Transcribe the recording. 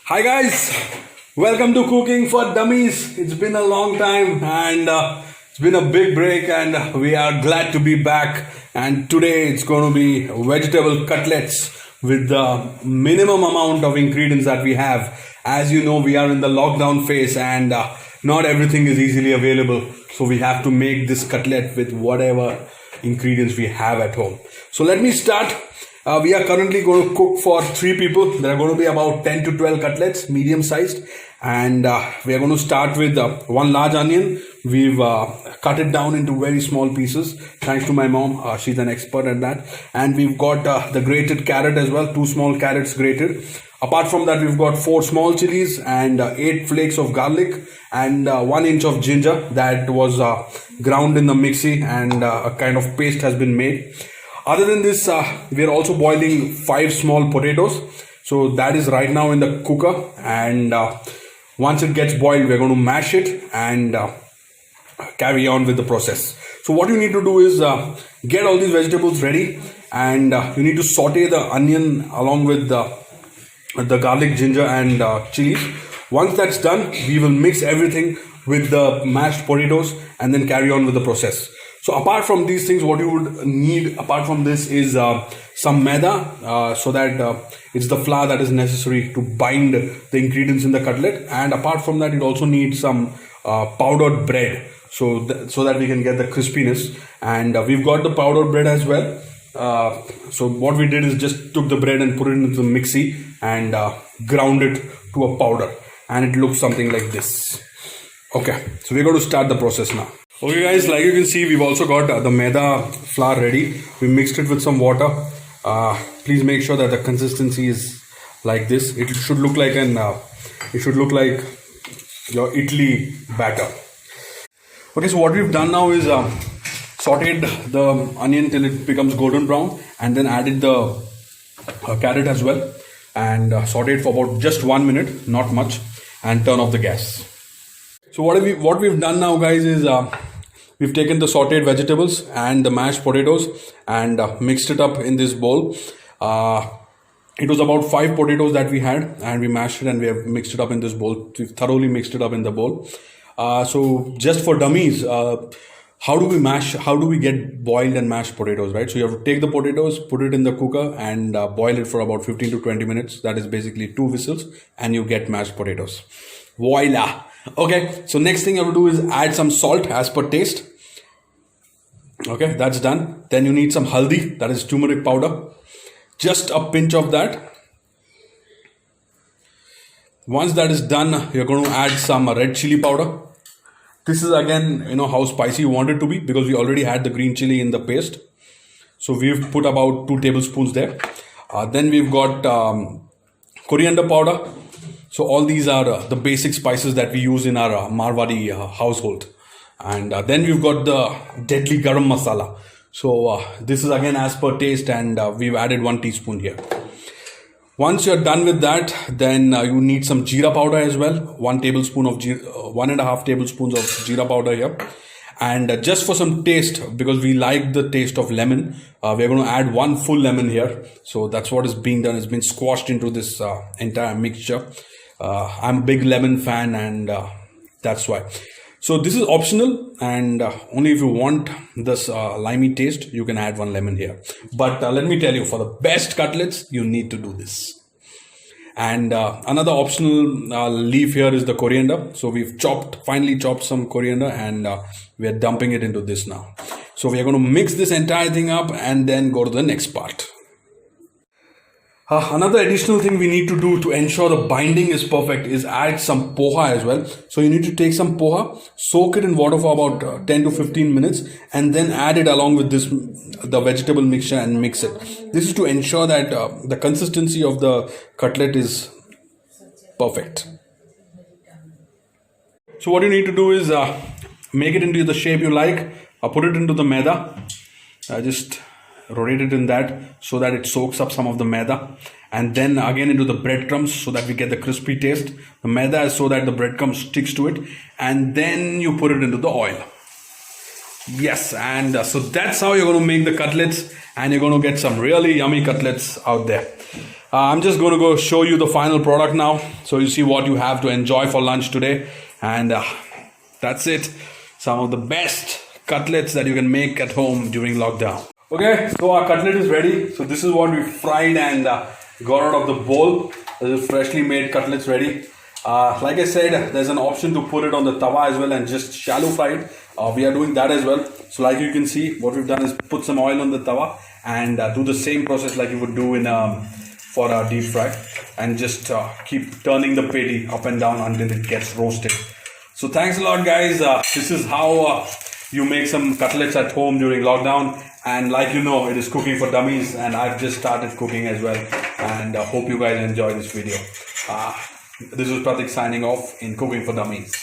Hi guys, welcome to Cooking for Dummies. It's been a long time and it's been a big break and we are glad to be back. And today it's going to be vegetable cutlets with the minimum amount of ingredients that we have. As you know, we are in the lockdown phase and not everything is easily available. So we have to make this cutlet with whatever ingredients we have at home. So let me start. We are currently going to cook for 3 people. There are going to be about 10 to 12 cutlets, medium sized. And we are going to start with 1 large onion. We've cut it down into very small pieces. Thanks to my mom. She's an expert at that. And we've got the grated carrot as well. 2 small carrots grated. Apart from that, we've got 4 small chilies and 8 flakes of garlic and 1 inch of ginger that was ground in the mixie and a kind of paste has been made. Other than this, we are also boiling 5 small potatoes. So that is right now in the cooker. And once it gets boiled, we're going to mash it and carry on with the process. So what you need to do is get all these vegetables ready. And you need to saute the onion along with the garlic, ginger and chilies. Once that's done, we will mix everything with the mashed potatoes and then carry on with the process. So apart from these things, what you would need apart from this is some maida, so that it's the flour that is necessary to bind the ingredients in the cutlet. And apart from that, it also needs some powdered bread, so that we can get the crispiness. And we've got the powdered bread as well. So what we did is just took the bread and put it into the mixie and ground it to a powder. And it looks something like this. Okay, so we're going to start the process now. Okay guys, like you can see, we've also got the maida flour ready. We mixed it with some water. Please make sure that the consistency is like this. It should look like your idli batter. Okay, so what we've done now is sauteed the onion till it becomes golden brown, and then added the carrot as well, and sauteed for about just 1 minute, not much, and turn off the gas. So what we've done now, guys, is we've taken the sauteed vegetables and the mashed potatoes and mixed it up in this bowl. It was about 5 potatoes that we had, and we mashed it and we have mixed it up in this bowl. We've thoroughly mixed it up in the bowl. So just for dummies, how do we get boiled and mashed potatoes, right? So you have to take the potatoes, put it in the cooker and boil it for about 15 to 20 minutes. That is basically 2 whistles and you get mashed potatoes. Voila! Okay, so next thing you have to do is add some salt as per taste. Okay, that's done. Then you need some haldi, that is turmeric powder. Just a pinch of that. Once that is done, you're going to add some red chili powder. This is again, how spicy you want it to be, because we already had the green chili in the paste. So we've put about 2 tablespoons there. Then we've got coriander powder. So all these are the basic spices that we use in our Marwari household. And then we've got the deadly garam masala. So this is again as per taste, and we've added 1 teaspoon here. Once you're done with that, then you need some jeera powder as well. 1 tablespoon of 1.5 tablespoons of jeera powder here. And just for some taste, because we like the taste of lemon, we're going to add 1 full lemon here. So that's what is being done. It's been squashed into this entire mixture. I'm a big lemon fan, and that's why. So this is optional, and only if you want this limey taste, you can add 1 lemon here. But let me tell you, for the best cutlets, you need to do this. And another optional leaf here is the coriander. So we've finely chopped some coriander, and we are dumping it into this now. So we are going to mix this entire thing up and then go to the next part. Another additional thing we need to do to ensure the binding is perfect is add some poha as well. So you need to take some poha, soak it in water for about 10 to 15 minutes, and then add it along with the vegetable mixture and mix it. This is to ensure that the consistency of the cutlet is perfect. So what you need to do is make it into the shape you like, put it into the maida, just rotate it in that so that it soaks up some of the maida, and then again into the breadcrumbs so that we get the crispy taste. The maida is so that the breadcrumb sticks to it, and then you put it into the oil. Yes, and so that's how you're going to make the cutlets, and you're going to get some really yummy cutlets out there. I'm just going to go show you the final product now, so you see what you have to enjoy for lunch today. And that's it. Some of the best cutlets that you can make at home during lockdown. Okay, so our cutlet is ready. So this is what we fried and got out of the bowl. This is freshly made cutlets ready. Like I said, there's an option to put it on the tawa as well and just shallow fry it. We are doing that as well. So like you can see, what we've done is put some oil on the tawa and do the same process like you would do in for a deep fry, and just keep turning the patty up and down until it gets roasted. So thanks a lot, guys. This is how you make some cutlets at home during lockdown. And like you know, it is Cooking for Dummies, and I've just started cooking as well. And hope you guys enjoy this video. This is Pratik signing off in Cooking for Dummies.